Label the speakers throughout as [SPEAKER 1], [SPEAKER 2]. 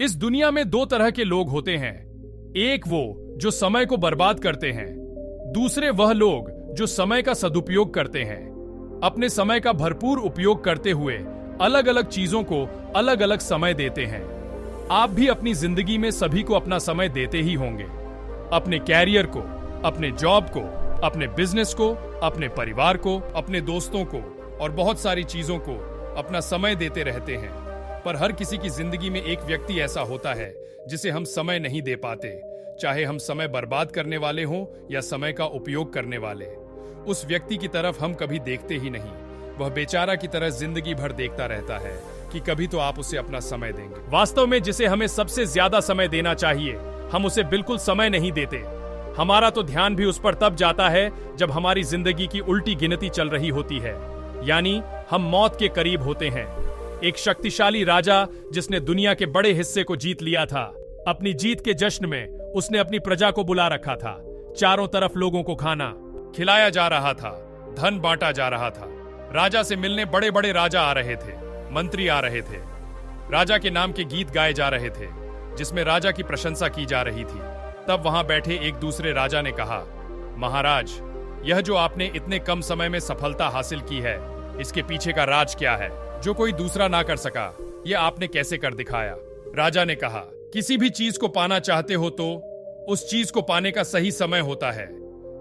[SPEAKER 1] इस दुनिया में दो तरह के लोग होते हैं। एक वो जो समय को बर्बाद करते हैं, दूसरे वह लोग जो समय का सदुपयोग करते हैं। अपने समय का भरपूर उपयोग करते हुए अलग अलग चीजों को अलग अलग समय देते हैं। आप भी अपनी जिंदगी में सभी को अपना समय देते ही होंगे। अपने कैरियर को, अपने जॉब को, अपने बिजनेस को, अपने परिवार को, अपने दोस्तों को और बहुत सारी चीजों को अपना समय देते रहते हैं। पर हर किसी की जिंदगी में एक व्यक्ति ऐसा होता है जिसे हम समय नहीं दे पाते, चाहे हम समय बर्बाद करने वाले हों या समय का उपयोग करने वाले। उस व्यक्ति की तरफ हम कभी देखते ही नहीं। वह बेचारा की तरह जिंदगी भर देखता रहता है कि कभी तो आप उसे अपना समय देंगे। वास्तव में जिसे हमें सबसे ज्यादा समय देना चाहिए, हम उसे बिल्कुल समय नहीं देते। हमारा तो ध्यान भी उस पर तब जाता है जब हमारी जिंदगी की उल्टी गिनती चल रही होती है, यानी हम मौत के करीब होते हैं। एक शक्तिशाली राजा जिसने दुनिया के बड़े हिस्से को जीत लिया था, अपनी जीत के जश्न में उसने अपनी प्रजा को बुला रखा था। चारों तरफ लोगों को खाना खिलाया जा रहा था, धन बांटा जा रहा था। राजा से मिलने बड़े बड़े राजा आ रहे थे, मंत्री आ रहे थे। राजा के नाम के गीत गाए जा रहे थे जिसमें राजा की प्रशंसा की जा रही थी। तब वहां बैठे एक दूसरे राजा ने कहा, महाराज, यह जो आपने इतने कम समय में सफलता हासिल की है, इसके पीछे का राज क्या है जो कोई दूसरा ना कर सका? यह आपने कैसे कर दिखाया? राजा ने कहा, किसी भी चीज को पाना चाहते हो तो उस चीज को पाने का सही समय होता है।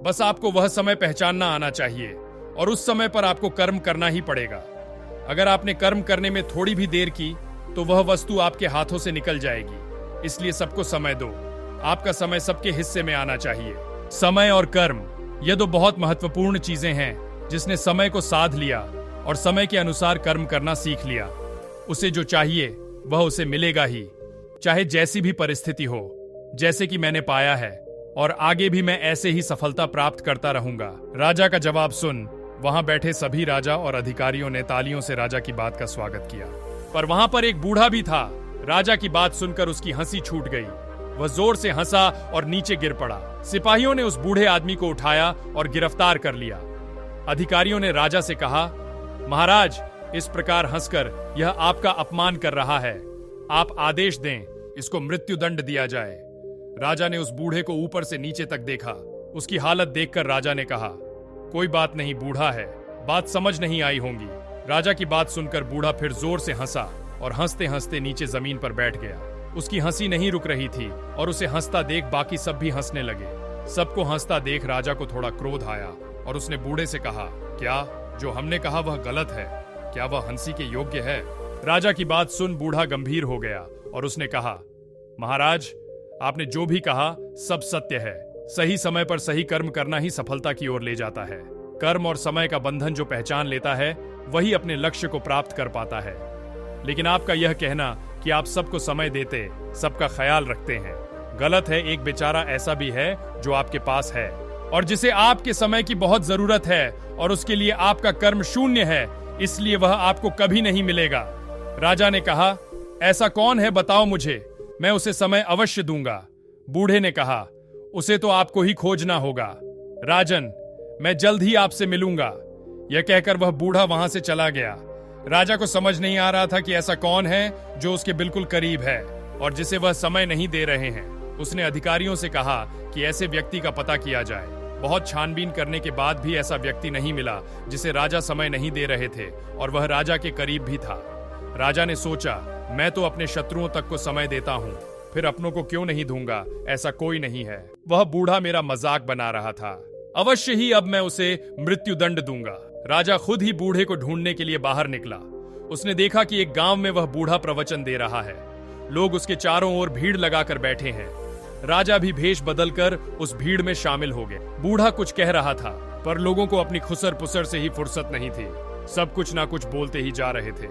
[SPEAKER 1] बस आपको वह समय पहचानना आना चाहिए और उस समय पर आपको कर्म करना ही पड़ेगा। अगर आपने कर्म करने में थोड़ी भी देर की तो वह वस्तु आपके हाथों से निकल जाएगी। इसलिए सबको समय दो। आपका समय सबके हिस्से में आना चाहिए। समय और कर्म, ये दो बहुत महत्वपूर्ण चीजें हैं। जिसने समय को साध लिया और समय के अनुसार कर्म करना सीख लिया, उसे जो चाहिए वह उसे मिलेगा ही, चाहे जैसी भी परिस्थिति हो। जैसे कि मैंने पाया है और आगे भी मैं ऐसे ही सफलता प्राप्त करता रहूंगा। राजा का जवाब सुन वहां बैठे सभी राजा और अधिकारियों ने तालियों से राजा की बात का स्वागत किया। पर वहां पर एक बूढ़ा भी था। राजा की बात सुनकर उसकी हंसी छूट गई। वह जोर से हंसा और नीचे गिर पड़ा। सिपाहियों ने उस बूढ़े आदमी को उठाया और गिरफ्तार कर लिया। अधिकारियों ने राजा से कहा, महाराज, इस प्रकार हंसकर यह आपका अपमान कर रहा है। आप आदेश दें, इसको मृत्यु दंड दिया जाए। राजा ने उस बूढ़े को ऊपर से नीचे तक देखा। उसकी हालत देखकर राजा ने कहा, कोई बात नहीं, बूढ़ा है, बात समझ नहीं आई होंगी। राजा की बात सुनकर बूढ़ा फिर जोर से हंसा और हंसते हंसते नीचे जमीन पर बैठ गया। उसकी हंसी नहीं रुक रही थी और उसे हंसता देख बाकी सब भी हंसने लगे। सबको हंसता देख राजा को थोड़ा क्रोध आया और उसने बूढ़े से कहा, क्या जो हमने कहा वह गलत है? क्या वह हंसी के योग्य है? राजा की बात सुन बूढ़ा गंभीर हो गया और उसने कहा, महाराज, आपने जो भी कहा सब सत्य है। सही समय पर सही कर्म करना ही सफलता की ओर ले जाता है। कर्म और समय का बंधन जो पहचान लेता है वही अपने लक्ष्य को प्राप्त कर पाता है। लेकिन आपका यह कहना कि आप सबको समय देते, सबका ख्याल रखते हैं, गलत है। एक बेचारा ऐसा भी है जो आपके पास है और जिसे आपके समय की बहुत जरूरत है और उसके लिए आपका कर्म शून्य है, इसलिए वह आपको कभी नहीं मिलेगा। राजा ने कहा, ऐसा कौन है, बताओ मुझे, मैं उसे समय अवश्य दूंगा। बूढ़े ने कहा, उसे तो आपको ही खोजना होगा। राजन, मैं जल्द ही आपसे मिलूंगा। यह कहकर वह बूढ़ा वहां से चला गया। राजा को समझ नहीं आ रहा था कि ऐसा कौन है जो उसके बिल्कुल करीब है और जिसे वह समय नहीं दे रहे हैं। उसने अधिकारियों से कहा कि ऐसे व्यक्ति का पता किया जाए। बहुत छानबीन करने के बाद भी ऐसा व्यक्ति नहीं मिला जिसे राजा समय नहीं दे रहे थे और वह राजा के करीब भी था। राजा ने सोचा, मैं तो अपने शत्रुओं तक को समय देता हूँ, फिर अपनों को क्यों नहीं दूंगा? ऐसा कोई नहीं है। वह बूढ़ा मेरा मजाक बना रहा था। अवश्य ही अब मैं उसे मृत्यु दंड दूंगा। राजा खुद ही बूढ़े को ढूंढने के लिए बाहर निकला। उसने देखा कि एक गांव में वह बूढ़ा प्रवचन दे रहा है। लोग उसके चारों ओर भीड़ लगाकर बैठे हैं। राजा भी भेष बदलकर उस भीड़ में शामिल हो गए। बूढ़ा कुछ कह रहा था पर लोगों को अपनी खुसर पुसर से ही फुर्सत नहीं थी। सब कुछ ना कुछ बोलते ही जा रहे थे।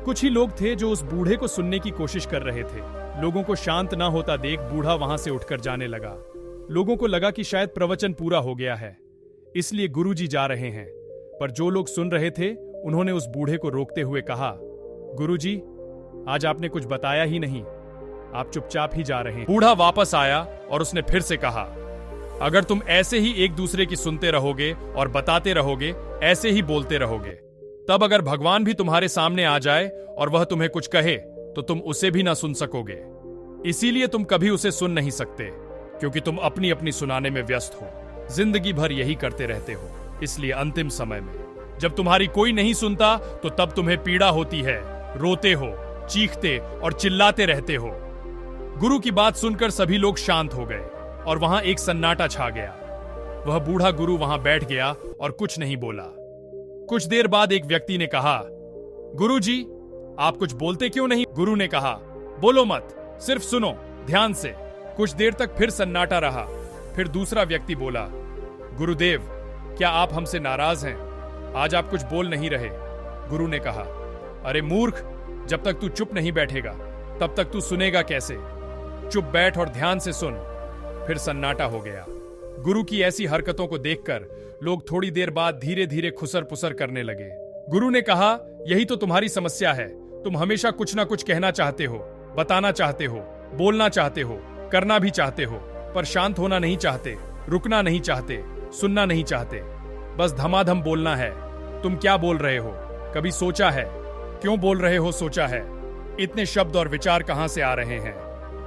[SPEAKER 1] कुछ ही लोग थे जो उस बूढ़े को सुनने की कोशिश कर रहे थे। लोगों को शांत ना होता देख बूढ़ा वहां से उठकर जाने लगा। लोगों को लगा कि शायद प्रवचन पूरा हो गया है, इसलिए गुरुजी जा रहे हैं। पर जो लोग सुन रहे थे उन्होंने उस बूढ़े को रोकते हुए कहा, गुरुजी, आज आपने कुछ बताया ही नहीं, आप चुपचाप ही जा रहे हैं। बूढ़ा वापस आया और उसने फिर से कहा, अगर तुम ऐसे ही एक दूसरे की सुनते रहोगे और बताते रहोगे, ऐसे ही बोलते रहोगे, तब अगर भगवान भी तुम्हारे सामने आ जाए और वह तुम्हें कुछ कहे तो तुम उसे भी ना सुन सकोगे। इसीलिए तुम कभी उसे सुन नहीं सकते, क्योंकि तुम अपनी अपनी सुनाने में व्यस्त हो। जिंदगी भर यही करते रहते हो। इसलिए अंतिम समय में जब तुम्हारी कोई नहीं सुनता तो तब तुम्हें पीड़ा होती है, रोते हो, चीखते और चिल्लाते रहते हो। गुरु की बात सुनकर सभी लोग शांत हो गए और वहां एक सन्नाटा छा गया। वह बूढ़ा गुरु वहां बैठ गया और कुछ नहीं बोला। कुछ देर बाद एक व्यक्ति ने कहा, गुरु जी, आप कुछ बोलते क्यों नहीं? गुरु ने कहा, बोलो मत, सिर्फ सुनो ध्यान से। कुछ देर तक फिर सन्नाटा रहा। फिर दूसरा व्यक्ति बोला, गुरुदेव, क्या आप हमसे नाराज हैं? आज आप कुछ बोल नहीं रहे। गुरु ने कहा, अरे मूर्ख, जब तक तू चुप नहीं बैठेगा तब तक तू सुनेगा कैसे? चुप बैठ और ध्यान से सुन। फिर सन्नाटा हो गया। गुरु की ऐसी हरकतों को देखकर लोग थोड़ी देर बाद धीरे धीरे खुसर पुसर करने लगे। गुरु ने कहा, यही तो तुम्हारी समस्या है। तुम हमेशा कुछ ना कुछ कहना चाहते हो, बताना चाहते हो, बोलना चाहते हो, करना भी चाहते हो, पर शांत होना नहीं चाहते, रुकना नहीं चाहते, सुनना नहीं चाहते। बस धमाधम बोलना है। तुम क्या बोल रहे हो? कभी सोचा है? क्यों बोल रहे हो सोचा है? इतने शब्द और विचार कहां से आ रहे हैं?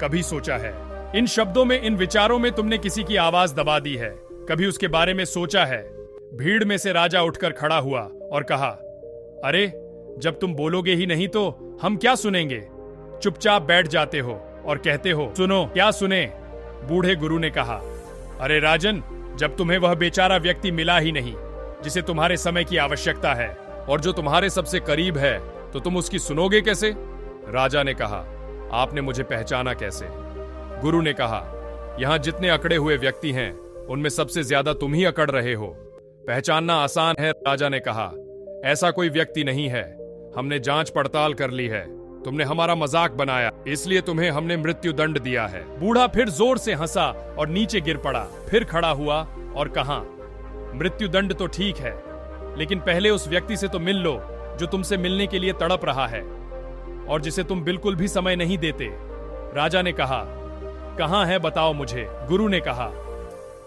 [SPEAKER 1] कभी सोचा है? इन शब्दों में, इन विचारों में तुमने किसी की आवाज दबा दी है। कभी उसके बारे में सोचा है? भीड़ में से राजा उठकर खड़ा हुआ और कहा, अरे, जब तुम बोलोगे ही नहीं तो हम क्या सुनेंगे? चुपचाप बैठ जाते हो और कहते हो सुनो, क्या सुने? बूढ़े गुरु ने कहा, अरे राजन, जब तुम्हें वह बेचारा व्यक्ति मिला ही नहीं जिसे तुम्हारे समय की आवश्यकता है और जो तुम्हारे सबसे करीब है, तो तुम उसकी सुनोगे कैसे? राजा ने कहा, आपने मुझे पहचाना कैसे? गुरु ने कहा, यहां जितने अकड़े हुए व्यक्ति हैं उनमें सबसे ज्यादा तुम ही अकड़ रहे हो। पहचानना आसान है। राजा ने कहा, ऐसा कोई व्यक्ति नहीं है। हमने जांच पड़ताल कर ली है। तुमने हमारा मजाक बनाया, इसलिए तुम्हें हमने मृत्यु दंड दिया है। बूढ़ा फिर जोर से हंसा और नीचे गिर पड़ा। फिर खड़ा हुआ और कहा, मृत्यु दंड तो ठीक है, लेकिन पहले उस व्यक्ति से तो मिल लो जो तुमसे मिलने के लिए तड़प रहा है और जिसे तुम बिल्कुल भी समय नहीं देते। राजा ने कहा, कहां है बताओ मुझे? गुरु ने कहा,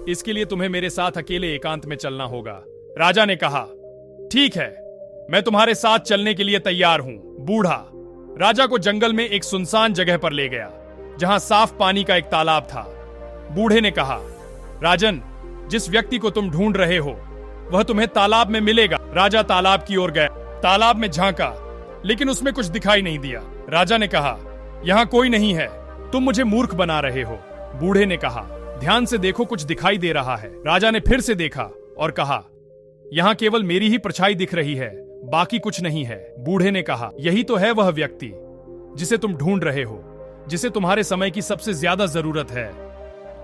[SPEAKER 1] इसके लिए तुम्हें मेरे साथ अकेले एकांत में चलना होगा। राजा ने कहा, ठीक है, मैं तुम्हारे साथ चलने के लिए तैयार हूं। बूढ़ा राजा को जंगल में एक सुनसान जगह पर ले गया जहां साफ पानी का एक तालाब था। बूढ़े ने कहा, राजन, जिस व्यक्ति को तुम ढूंढ रहे हो वह तुम्हें तालाब में मिलेगा। राजा तालाब की ओर गया। तालाब में झांका, लेकिन उसमें कुछ दिखाई नहीं दिया। राजा ने कहा, यहां कोई नहीं है, तुम मुझे मूर्ख बना रहे हो। बूढ़े ने कहा, ध्यान से देखो, कुछ दिखाई दे रहा है। राजा ने फिर से देखा और कहा, यहां केवल मेरी ही परछाई दिख रही है, बाकी कुछ नहीं है। बूढ़े ने कहा, यही तो है वह व्यक्ति जिसे तुम ढूंढ रहे हो, जिसे तुम्हारे समय की सबसे ज्यादा जरूरत है।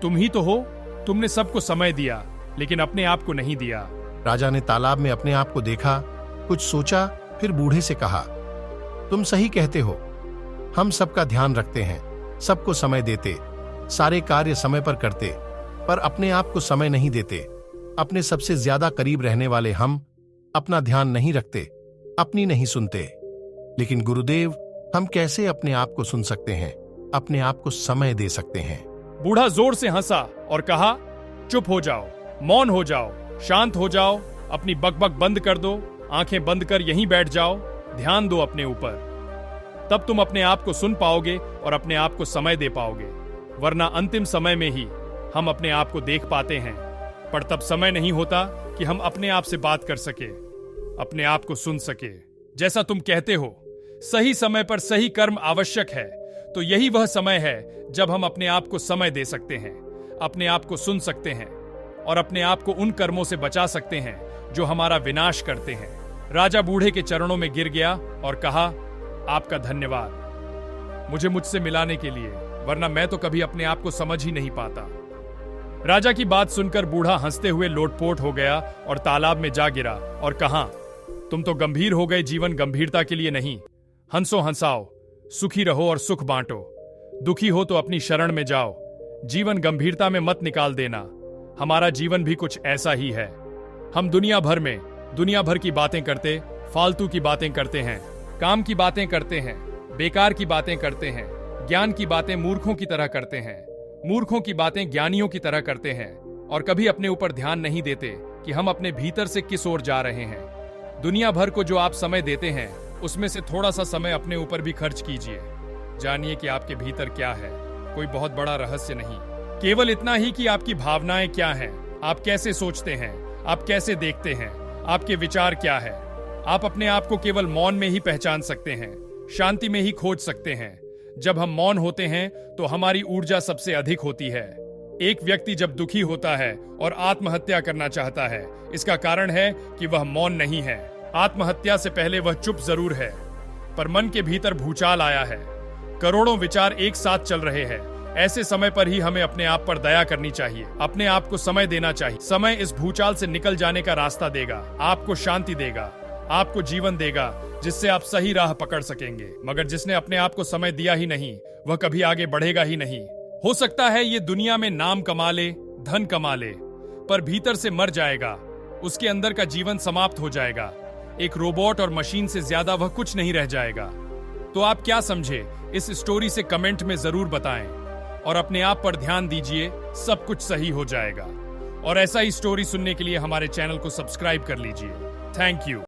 [SPEAKER 1] तुम ही तो हो। तुमने सबको समय दिया, लेकिन अपने आप को नहीं दिया।
[SPEAKER 2] राजा ने तालाब में अपने आप को देखा, कुछ सोचा, फिर बूढ़े से कहा, तुम सही कहते हो। हम सबका ध्यान रखते हैं, सबको समय देते, सारे कार्य समय पर करते, पर अपने आप को समय नहीं देते। अपने सबसे ज्यादा करीब रहने वाले हम अपना ध्यान नहीं रखते, अपनी नहीं सुनते। लेकिन गुरुदेव, हम कैसे अपने आप को सुन सकते हैं, अपने आप को समय दे सकते हैं?
[SPEAKER 1] बूढ़ा जोर से हंसा और कहा, चुप हो जाओ, मौन हो जाओ, शांत हो जाओ, अपनी बकबक बंद कर दो, आंखें बंद कर यहीं बैठ जाओ, ध्यान दो अपने ऊपर। तब तुम अपने आप को सुन पाओगे और अपने आप को समय दे पाओगे। वरना अंतिम समय में ही हम अपने आप को देख पाते हैं, पर तब समय नहीं होता कि हम अपने आप से बात कर सके, अपने आप को सुन सके। जैसा तुम कहते हो, सही समय पर सही कर्म आवश्यक है, तो यही वह समय है जब हम अपने आप को समय दे सकते हैं, अपने आप को सुन सकते हैं और अपने आप को उन कर्मों से बचा सकते हैं जो हमारा विनाश करते हैं। राजा बूढ़े के चरणों में गिर गया और कहा, आपका धन्यवाद मुझे मुझसे मिलाने के लिए, वरना मैं तो कभी अपने आप को समझ ही नहीं पाता। राजा की बात सुनकर बूढ़ा हंसते हुए लोटपोट हो गया और तालाब में जा गिरा और कहा, तुम तो गंभीर हो गए। जीवन गंभीरता के लिए नहीं। हंसो हंसाओ, सुखी रहो और सुख बांटो। दुखी हो तो अपनी शरण में जाओ। जीवन गंभीरता में मत निकाल देना। हमारा जीवन भी कुछ ऐसा ही है। हम दुनिया भर की बातें करते, फालतू की बातें करते हैं, काम की बातें करते हैं, बेकार की बातें करते हैं, ज्ञान की बातें मूर्खों की तरह करते हैं, मूर्खों की बातें ज्ञानियों की तरह करते हैं और कभी अपने ऊपर ध्यान नहीं देते कि हम अपने भीतर से किस ओर जा रहे हैं। दुनिया भर को जो आप समय देते हैं, उसमें से थोड़ा सा समय अपने ऊपर भी खर्च कीजिए। जानिए कि आपके भीतर क्या है। कोई बहुत बड़ा रहस्य नहीं, केवल इतना ही कि आपकी भावनाएं क्या हैं, आप कैसे सोचते हैं, आप कैसे देखते हैं, आपके विचार क्या है। आप अपने आप को केवल मौन में ही पहचान सकते हैं, शांति में ही खोज सकते हैं। जब हम मौन होते हैं तो हमारी ऊर्जा सबसे अधिक होती है। एक व्यक्ति जब दुखी होता है और आत्महत्या करना चाहता है, इसका कारण है कि वह मौन नहीं है। आत्महत्या से पहले वह चुप जरूर है, पर मन के भीतर भूचाल आया है। करोड़ों विचार एक साथ चल रहे हैं। ऐसे समय पर ही हमें अपने आप पर दया करनी चाहिए, अपने आप को समय देना चाहिए। समय इस भूचाल से निकल जाने का रास्ता देगा, आपको शांति देगा, आपको जीवन देगा, जिससे आप सही राह पकड़ सकेंगे। मगर जिसने अपने आप को समय दिया ही नहीं, वह कभी आगे बढ़ेगा ही नहीं। हो सकता है ये दुनिया में नाम कमा ले, धन कमा ले, पर भीतर से मर जाएगा, उसके अंदर का जीवन समाप्त हो जाएगा। एक रोबोट और मशीन से ज्यादा वह कुछ नहीं रह जाएगा। तो आप क्या समझे, इस स्टोरी से कमेंट में जरूर बताएं और अपने आप पर ध्यान दीजिए, सब कुछ सही हो जाएगा। और ऐसा ही स्टोरी सुनने के लिए हमारे चैनल को सब्सक्राइब कर लीजिए। Thank you.